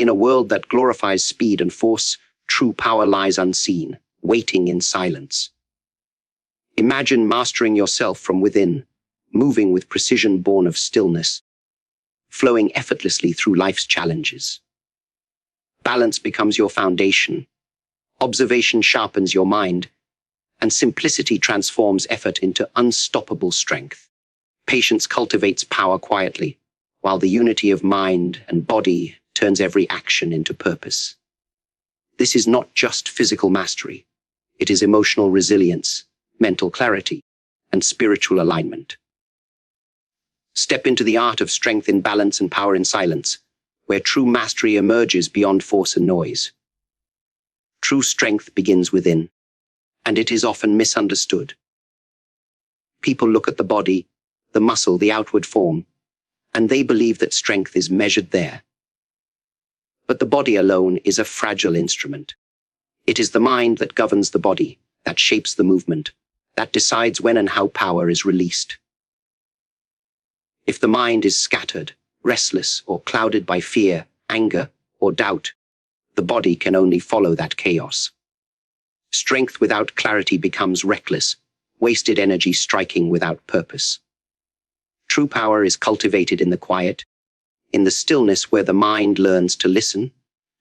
In a world that glorifies speed and force, true power lies unseen, waiting in silence. Imagine mastering yourself from within, moving with precision born of stillness, flowing effortlessly through life's challenges. Balance becomes your foundation, observation sharpens your mind, and simplicity transforms effort into unstoppable strength. Patience cultivates power quietly, while the unity of mind and body turns every action into purpose. This is not just physical mastery. It is emotional resilience, mental clarity, and spiritual alignment. Step into the art of strength in balance and power in silence, where true mastery emerges beyond force and noise. True strength begins within, and it is often misunderstood. People look at the body, the muscle, the outward form, and they believe that strength is measured there. But the body alone is a fragile instrument. It is the mind that governs the body, that shapes the movement, that decides when and how power is released. If the mind is scattered, restless, or clouded by fear, anger, or doubt, the body can only follow that chaos. Strength without clarity becomes reckless, wasted energy striking without purpose. True power is cultivated in the quiet, in the stillness where the mind learns to listen,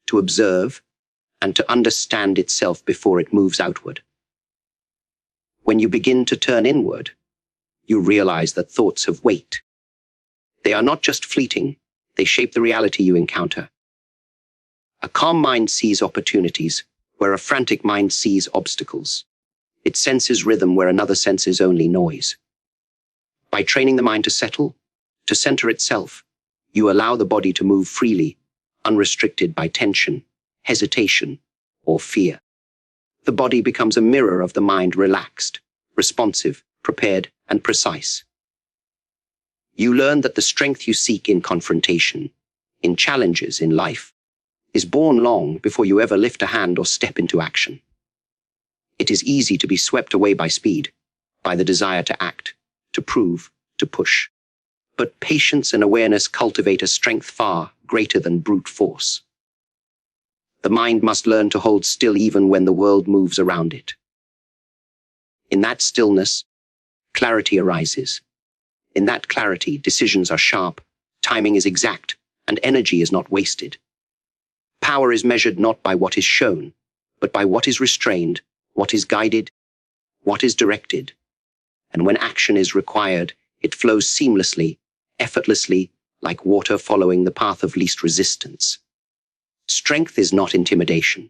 to observe, and to understand itself before it moves outward. When you begin to turn inward, you realize that thoughts have weight. They are not just fleeting, they shape the reality you encounter. A calm mind sees opportunities, where a frantic mind sees obstacles. It senses rhythm where another senses only noise. By training the mind to settle, to center itself, you allow the body to move freely, unrestricted by tension, hesitation, or fear. The body becomes a mirror of the mind, relaxed, responsive, prepared, and precise. You learn that the strength you seek in confrontation, in challenges in life, is born long before you ever lift a hand or step into action. It is easy to be swept away by speed, by the desire to act, to prove, to push. But patience and awareness cultivate a strength far greater than brute force. The mind must learn to hold still even when the world moves around it. In that stillness, clarity arises. In that clarity, decisions are sharp, timing is exact, and energy is not wasted. Power is measured not by what is shown, but by what is restrained, what is guided, what is directed. And when action is required, it flows seamlessly, effortlessly, like water following the path of least resistance. Strength is not intimidation.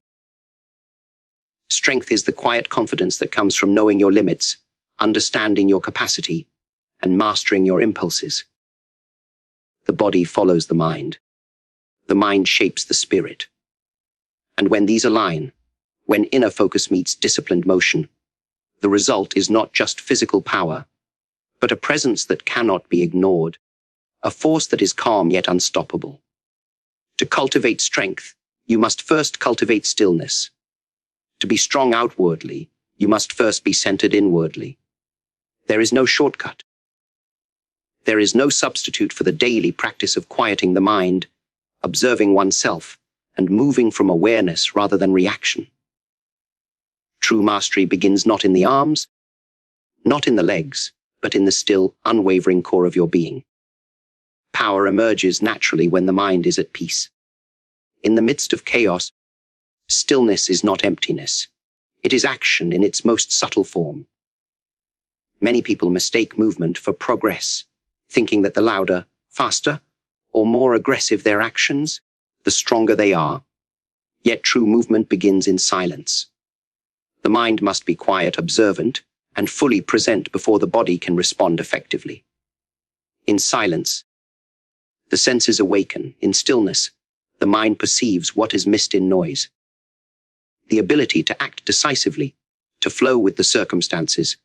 Strength is the quiet confidence that comes from knowing your limits, understanding your capacity, and mastering your impulses. The body follows the mind. The mind shapes the spirit. And when these align, when inner focus meets disciplined motion, the result is not just physical power, but a presence that cannot be ignored, a force that is calm yet unstoppable. To cultivate strength, you must first cultivate stillness. To be strong outwardly, you must first be centered inwardly. There is no shortcut. There is no substitute for the daily practice of quieting the mind, observing oneself, and moving from awareness rather than reaction. True mastery begins not in the arms, not in the legs, but in the still, unwavering core of your being. Power emerges naturally when the mind is at peace. In the midst of chaos, stillness is not emptiness. It is action in its most subtle form. Many people mistake movement for progress, thinking that the louder, faster, or more aggressive their actions, the stronger they are. Yet true movement begins in silence. The mind must be quiet, observant, and fully present before the body can respond effectively. In silence, the senses awaken. In stillness, the mind perceives what is missed in noise. The ability to act decisively, to flow with the circumstances,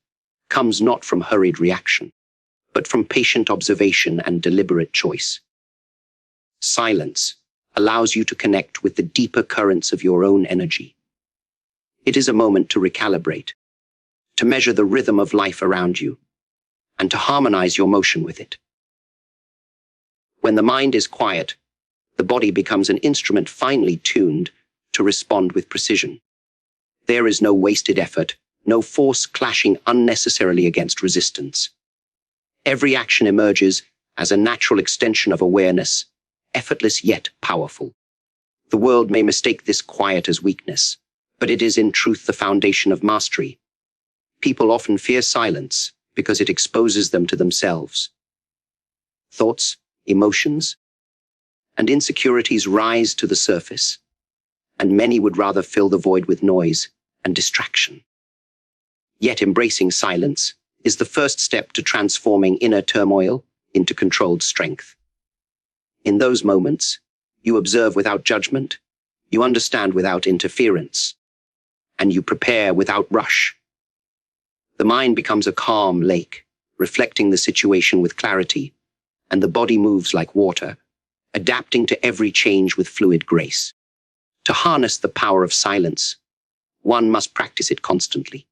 comes not from hurried reaction, but from patient observation and deliberate choice. Silence allows you to connect with the deeper currents of your own energy. It is a moment to recalibrate, to measure the rhythm of life around you, and to harmonize your motion with it. When the mind is quiet, The body becomes an instrument finely tuned to respond with precision. There is no wasted effort, no force clashing unnecessarily against resistance. Every action emerges as a natural extension of awareness, effortless yet powerful. The world may mistake this quiet as weakness, but it is in truth the foundation of mastery. People often fear silence because it exposes them to themselves. Thoughts, emotions, and insecurities rise to the surface, and many would rather fill the void with noise and distraction. Yet embracing silence is the first step to transforming inner turmoil into controlled strength. In those moments, you observe without judgment, you understand without interference, and you prepare without rush. The mind becomes a calm lake, reflecting the situation with clarity, and the body moves like water, adapting to every change with fluid grace. To harness the power of silence, one must practice it constantly.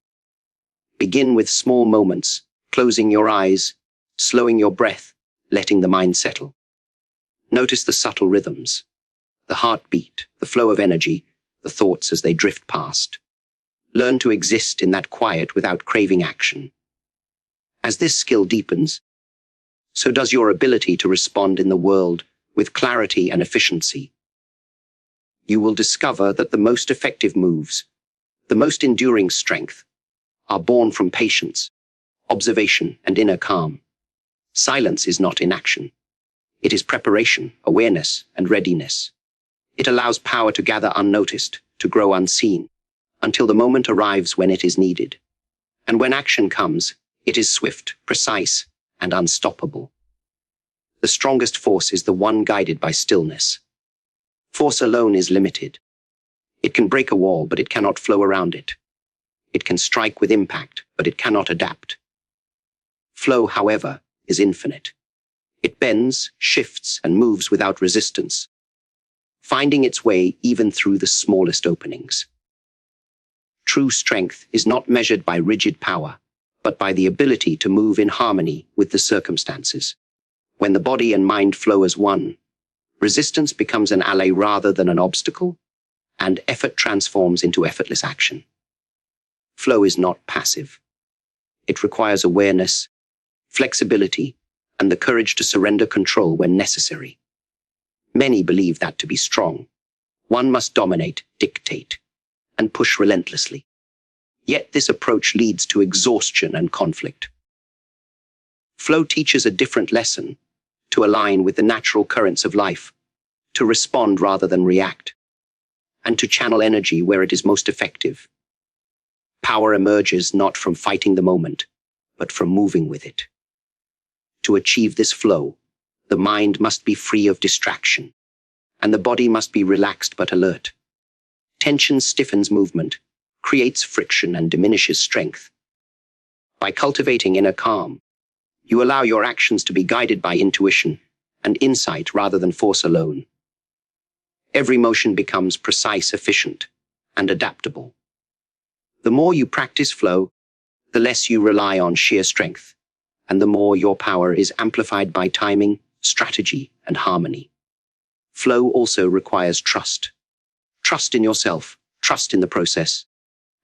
Begin with small moments, closing your eyes, slowing your breath, letting the mind settle. Notice the subtle rhythms, the heartbeat, the flow of energy, the thoughts as they drift past. Learn to exist in that quiet without craving action. As this skill deepens, so does your ability to respond in the world with clarity and efficiency. You will discover that the most effective moves, the most enduring strength, are born from patience, observation, and inner calm. Silence is not inaction. It is preparation, awareness, and readiness. It allows power to gather unnoticed, to grow unseen, until the moment arrives when it is needed. And when action comes, it is swift, precise, and unstoppable. The strongest force is the one guided by stillness. Force alone is limited. It can break a wall, but it cannot flow around it. It can strike with impact, but it cannot adapt. Flow, however, is infinite. It bends, shifts, and moves without resistance, finding its way even through the smallest openings. True strength is not measured by rigid power, but by the ability to move in harmony with the circumstances. When the body and mind flow as one, resistance becomes an ally rather than an obstacle, and effort transforms into effortless action. Flow is not passive. It requires awareness, flexibility, and the courage to surrender control when necessary. Many believe that to be strong, one must dominate, dictate, and push relentlessly. Yet this approach leads to exhaustion and conflict. Flow teaches a different lesson: to align with the natural currents of life, to respond rather than react, and to channel energy where it is most effective. Power emerges not from fighting the moment, but from moving with it. To achieve this flow, the mind must be free of distraction, and the body must be relaxed but alert. Tension stiffens movement, creates friction, and diminishes strength. By cultivating inner calm, you allow your actions to be guided by intuition and insight rather than force alone. Every motion becomes precise, efficient, and adaptable. The more you practice flow, the less you rely on sheer strength, and the more your power is amplified by timing, strategy, and harmony. Flow also requires trust. Trust in yourself, trust in the process,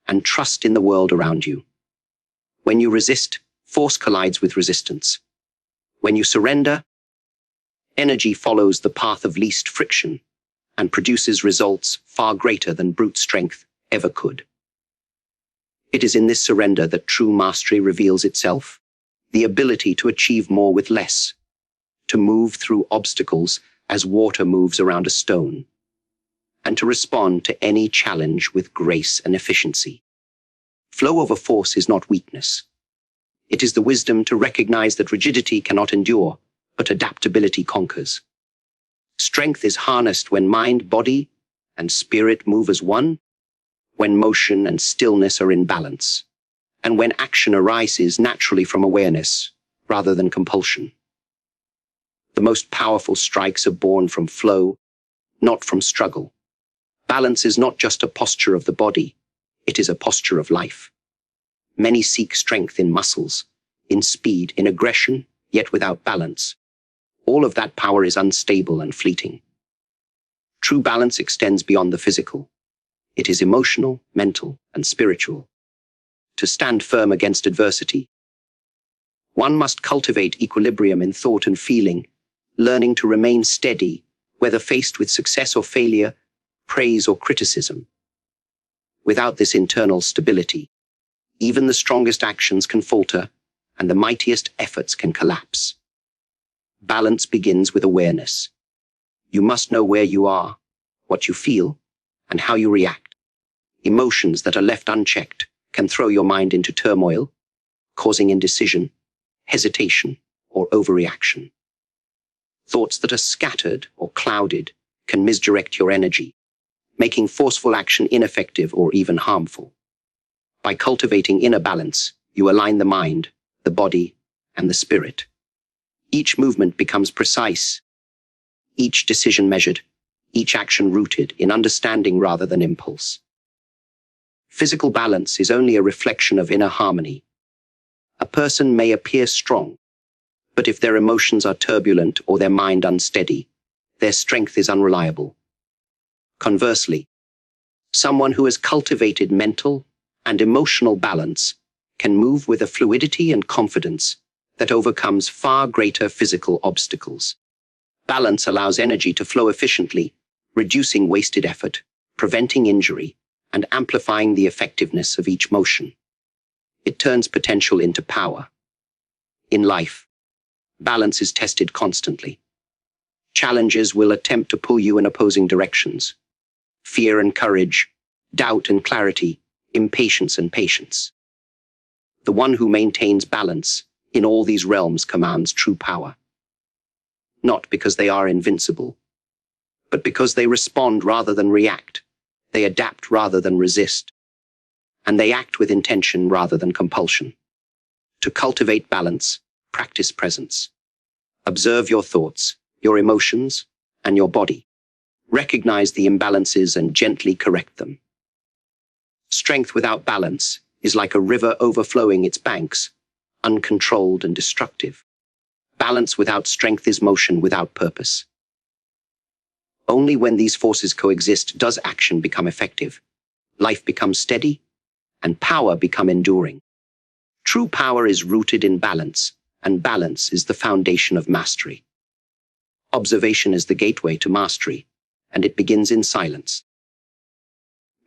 and trust in the world around you. When you resist, force collides with resistance. When you surrender, energy follows the path of least friction and produces results far greater than brute strength ever could. It is in this surrender that true mastery reveals itself, the ability to achieve more with less, to move through obstacles as water moves around a stone, and to respond to any challenge with grace and efficiency. Flow over force is not weakness. It is the wisdom to recognize that rigidity cannot endure, but adaptability conquers. Strength is harnessed when mind, body, and spirit move as one, when motion and stillness are in balance, and when action arises naturally from awareness rather than compulsion. The most powerful strikes are born from flow, not from struggle. Balance is not just a posture of the body, it is a posture of life. Many seek strength in muscles, in speed, in aggression, yet without balance. All of that power is unstable and fleeting. True balance extends beyond the physical. It is emotional, mental, and spiritual. To stand firm against adversity, one must cultivate equilibrium in thought and feeling, learning to remain steady, whether faced with success or failure, praise or criticism. Without this internal stability, even the strongest actions can falter, and the mightiest efforts can collapse. Balance begins with awareness. You must know where you are, what you feel, and how you react. Emotions that are left unchecked can throw your mind into turmoil, causing indecision, hesitation, or overreaction. Thoughts that are scattered or clouded can misdirect your energy, making forceful action ineffective or even harmful. By cultivating inner balance, you align the mind, the body, and the spirit. Each movement becomes precise, each decision measured, each action rooted in understanding rather than impulse. Physical balance is only a reflection of inner harmony. A person may appear strong, but if their emotions are turbulent or their mind unsteady, their strength is unreliable. Conversely, someone who has cultivated mental and emotional balance can move with a fluidity and confidence that overcomes far greater physical obstacles. Balance allows energy to flow efficiently, reducing wasted effort, preventing injury, and amplifying the effectiveness of each motion. It turns potential into power. In life, balance is tested constantly. Challenges will attempt to pull you in opposing directions. Fear and courage, doubt and clarity, impatience and patience. The one who maintains balance in all these realms commands true power. Not because they are invincible, but because they respond rather than react. They adapt rather than resist, and they act with intention rather than compulsion. To cultivate balance, practice presence. Observe your thoughts, your emotions, and your body. Recognize the imbalances and gently correct them. Strength without balance is like a river overflowing its banks, uncontrolled and destructive. Balance without strength is motion without purpose. Only when these forces coexist does action become effective, life becomes steady, and power become enduring. True power is rooted in balance, and balance is the foundation of mastery. Observation is the gateway to mastery, and it begins in silence.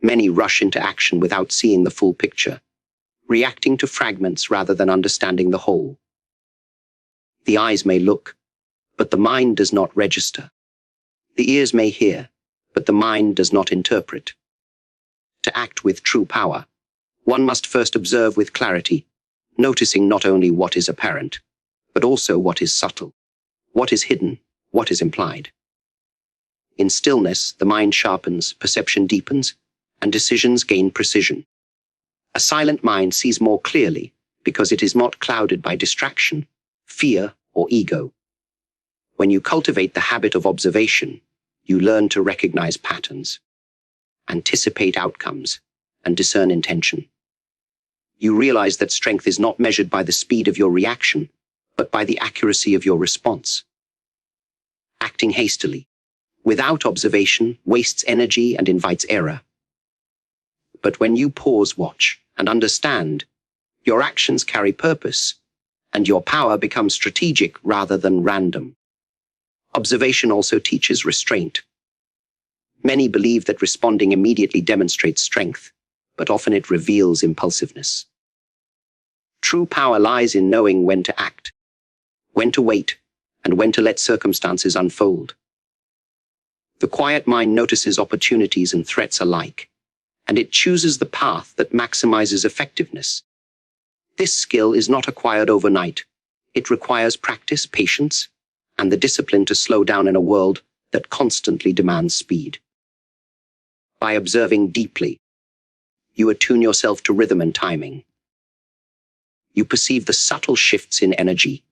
Many rush into action without seeing the full picture, reacting to fragments rather than understanding the whole. The eyes may look, but the mind does not register. The ears may hear, but the mind does not interpret. To act with true power, one must first observe with clarity, noticing not only what is apparent, but also what is subtle, what is hidden, what is implied. In stillness, the mind sharpens, perception deepens, and decisions gain precision. A silent mind sees more clearly because it is not clouded by distraction, fear, or ego. When you cultivate the habit of observation, you learn to recognize patterns, anticipate outcomes, and discern intention. You realize that strength is not measured by the speed of your reaction, but by the accuracy of your response. Acting hastily, without observation, wastes energy and invites error. But when you pause, watch, and understand, your actions carry purpose, and your power becomes strategic rather than random. Observation also teaches restraint. Many believe that responding immediately demonstrates strength, but often it reveals impulsiveness. True power lies in knowing when to act, when to wait, and when to let circumstances unfold. The quiet mind notices opportunities and threats alike, and it chooses the path that maximizes effectiveness. This skill is not acquired overnight. It requires practice, patience, and the discipline to slow down in a world that constantly demands speed. By observing deeply, you attune yourself to rhythm and timing. You perceive the subtle shifts in energy,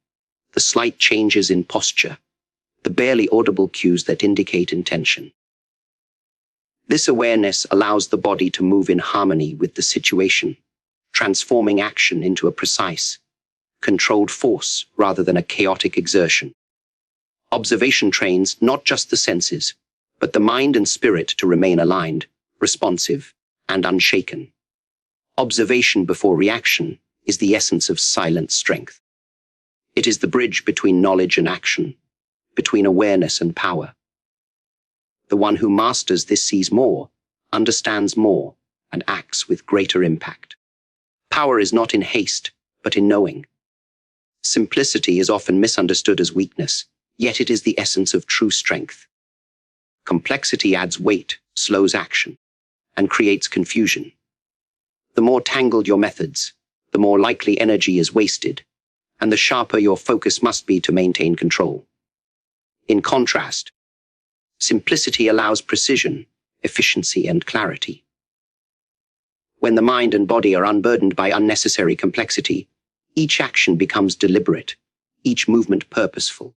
the slight changes in posture, the barely audible cues that indicate intention. This awareness allows the body to move in harmony with the situation, transforming action into a precise, controlled force rather than a chaotic exertion. Observation trains not just the senses, but the mind and spirit to remain aligned, responsive, and unshaken. Observation before reaction is the essence of silent strength. It is the bridge between knowledge and action, between awareness and power. The one who masters this sees more, understands more, and acts with greater impact. Power is not in haste, but in knowing. Simplicity is often misunderstood as weakness, yet it is the essence of true strength. Complexity adds weight, slows action, and creates confusion. The more tangled your methods, the more likely energy is wasted, and the sharper your focus must be to maintain control. In contrast, simplicity allows precision, efficiency, and clarity. When the mind and body are unburdened by unnecessary complexity, each action becomes deliberate, each movement purposeful,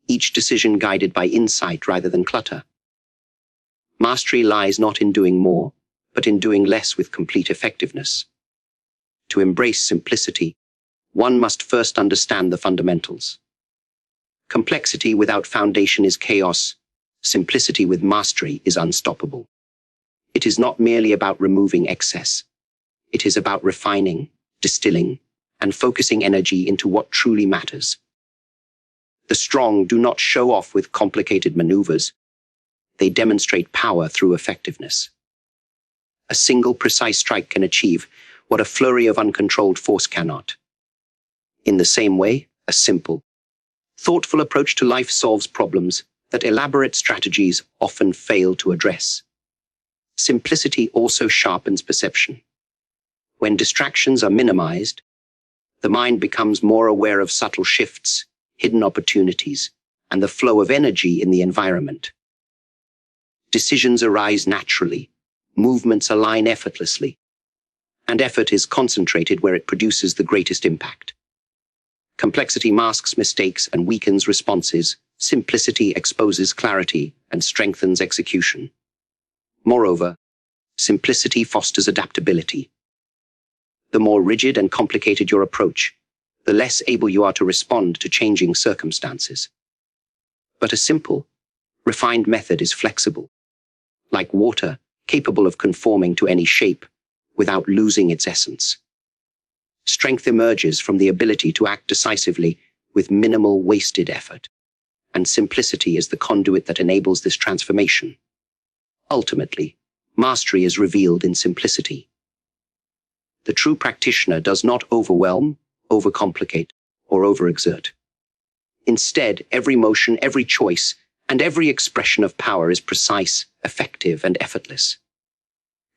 each decision guided by insight rather than clutter. Mastery lies not in doing more, but in doing less with complete effectiveness. To embrace simplicity, one must first understand the fundamentals. Complexity without foundation is chaos. Simplicity with mastery is unstoppable. It is not merely about removing excess. It is about refining, distilling, and focusing energy into what truly matters. The strong do not show off with complicated maneuvers. They demonstrate power through effectiveness. A single precise strike can achieve what a flurry of uncontrolled force cannot. In the same way, a simple, thoughtful approach to life solves problems that elaborate strategies often fail to address. Simplicity also sharpens perception. When distractions are minimized, the mind becomes more aware of subtle shifts, hidden opportunities, and the flow of energy in the environment. Decisions arise naturally, movements align effortlessly, and effort is concentrated where it produces the greatest impact. Complexity masks mistakes and weakens responses. Simplicity exposes clarity and strengthens execution. Moreover, simplicity fosters adaptability. The more rigid and complicated your approach, the less able you are to respond to changing circumstances. But a simple, refined method is flexible, like water, capable of conforming to any shape without losing its essence. Strength emerges from the ability to act decisively with minimal wasted effort, and simplicity is the conduit that enables this transformation. Ultimately, mastery is revealed in simplicity. The true practitioner does not overwhelm, overcomplicate, or overexert. Instead, every motion, every choice, and every expression of power is precise, effective, and effortless.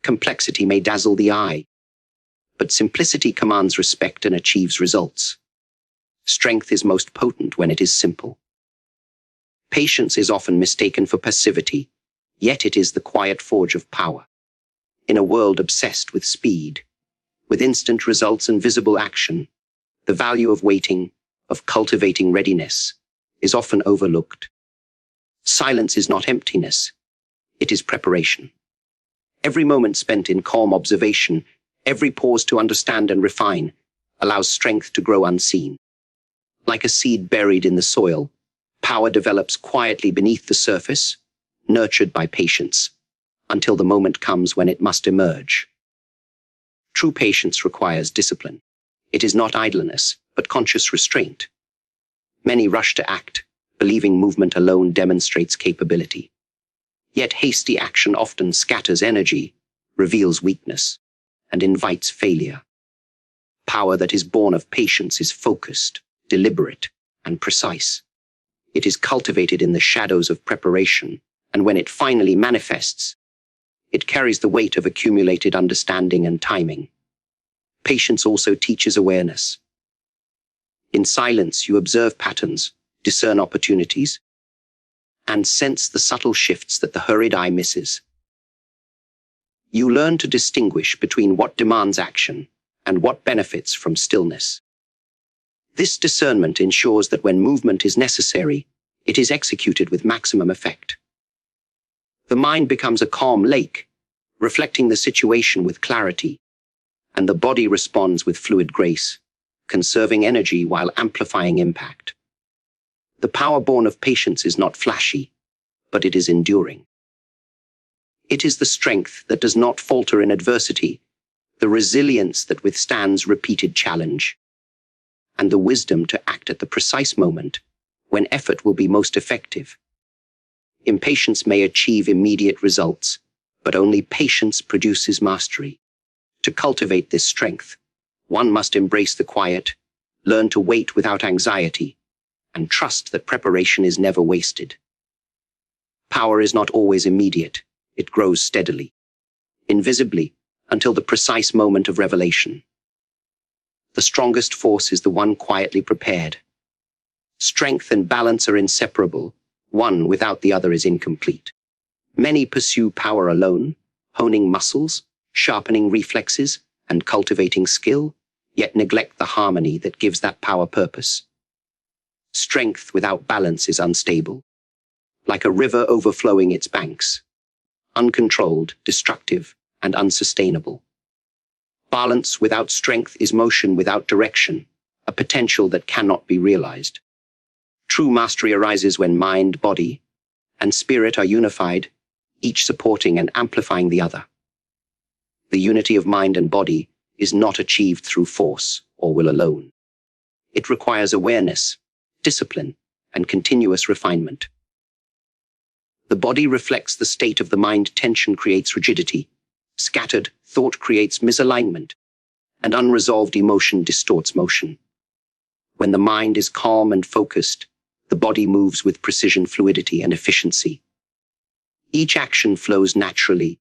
Complexity may dazzle the eye, but simplicity commands respect and achieves results. Strength is most potent when it is simple. Patience is often mistaken for passivity, yet it is the quiet forge of power. In a world obsessed with speed, with instant results and visible action, the value of waiting, of cultivating readiness, is often overlooked. Silence is not emptiness, it is preparation. Every moment spent in calm observation, every pause to understand and refine, allows strength to grow unseen. Like a seed buried in the soil, power develops quietly beneath the surface, nurtured by patience, until the moment comes when it must emerge. True patience requires discipline. It is not idleness, but conscious restraint. Many rush to act, believing movement alone demonstrates capability. Yet hasty action often scatters energy, reveals weakness, and invites failure. Power that is born of patience is focused, deliberate, and precise. It is cultivated in the shadows of preparation, and when it finally manifests, it carries the weight of accumulated understanding and timing. Patience also teaches awareness. In silence, you observe patterns, discern opportunities, and sense the subtle shifts that the hurried eye misses. You learn to distinguish between what demands action and what benefits from stillness. This discernment ensures that when movement is necessary, it is executed with maximum effect. The mind becomes a calm lake, reflecting the situation with clarity, and the body responds with fluid grace, conserving energy while amplifying impact. The power born of patience is not flashy, but it is enduring. It is the strength that does not falter in adversity, the resilience that withstands repeated challenge, and the wisdom to act at the precise moment when effort will be most effective. Impatience may achieve immediate results, but only patience produces mastery. To cultivate this strength, one must embrace the quiet, learn to wait without anxiety, and trust that preparation is never wasted. Power is not always immediate. It grows steadily, invisibly, until the precise moment of revelation. The strongest force is the one quietly prepared. Strength and balance are inseparable. One without the other is incomplete. Many pursue power alone, honing muscles, sharpening reflexes, and cultivating skill, yet neglect the harmony that gives that power purpose. Strength without balance is unstable, like a river overflowing its banks, uncontrolled, destructive, and unsustainable. Balance without strength is motion without direction, a potential that cannot be realized. True mastery arises when mind, body, and spirit are unified, each supporting and amplifying the other. The unity of mind and body is not achieved through force or will alone. It requires awareness, discipline, and continuous refinement. The body reflects the state of the mind. Tension creates rigidity. Scattered thought creates misalignment, and unresolved emotion distorts motion. When the mind is calm and focused, the body moves with precision, fluidity, and efficiency. Each action flows naturally.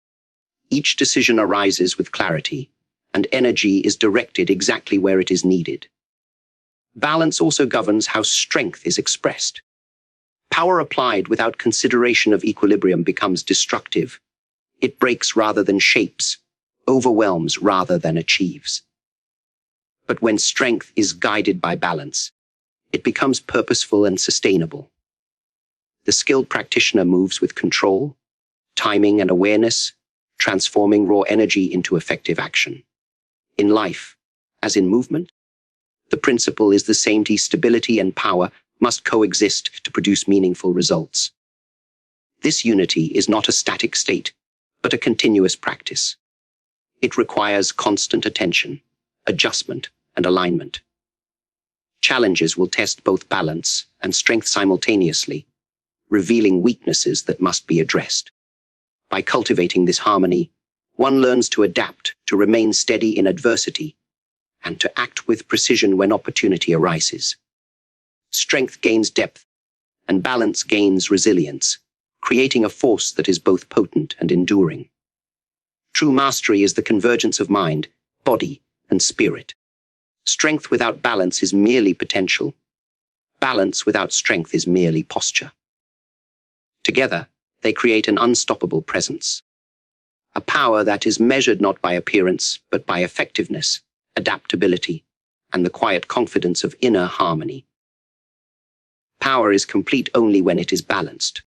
Each decision arises with clarity, and energy is directed exactly where it is needed. Balance also governs how strength is expressed. Power applied without consideration of equilibrium becomes destructive. It breaks rather than shapes, overwhelms rather than achieves. But when strength is guided by balance, it becomes purposeful and sustainable. The skilled practitioner moves with control, timing, and awareness, transforming raw energy into effective action. In life, as in movement, the principle is the same. Stability and power must coexist to produce meaningful results. This unity is not a static state, but a continuous practice. It requires constant attention, adjustment, and alignment. Challenges will test both balance and strength simultaneously, revealing weaknesses that must be addressed. By cultivating this harmony, one learns to adapt, to remain steady in adversity, and to act with precision when opportunity arises. Strength gains depth, and balance gains resilience, creating a force that is both potent and enduring. True mastery is the convergence of mind, body, and spirit. Strength without balance is merely potential. Balance without strength is merely posture. Together, they create an unstoppable presence. A power that is measured not by appearance, but by effectiveness, adaptability, and the quiet confidence of inner harmony. Power is complete only when it is balanced.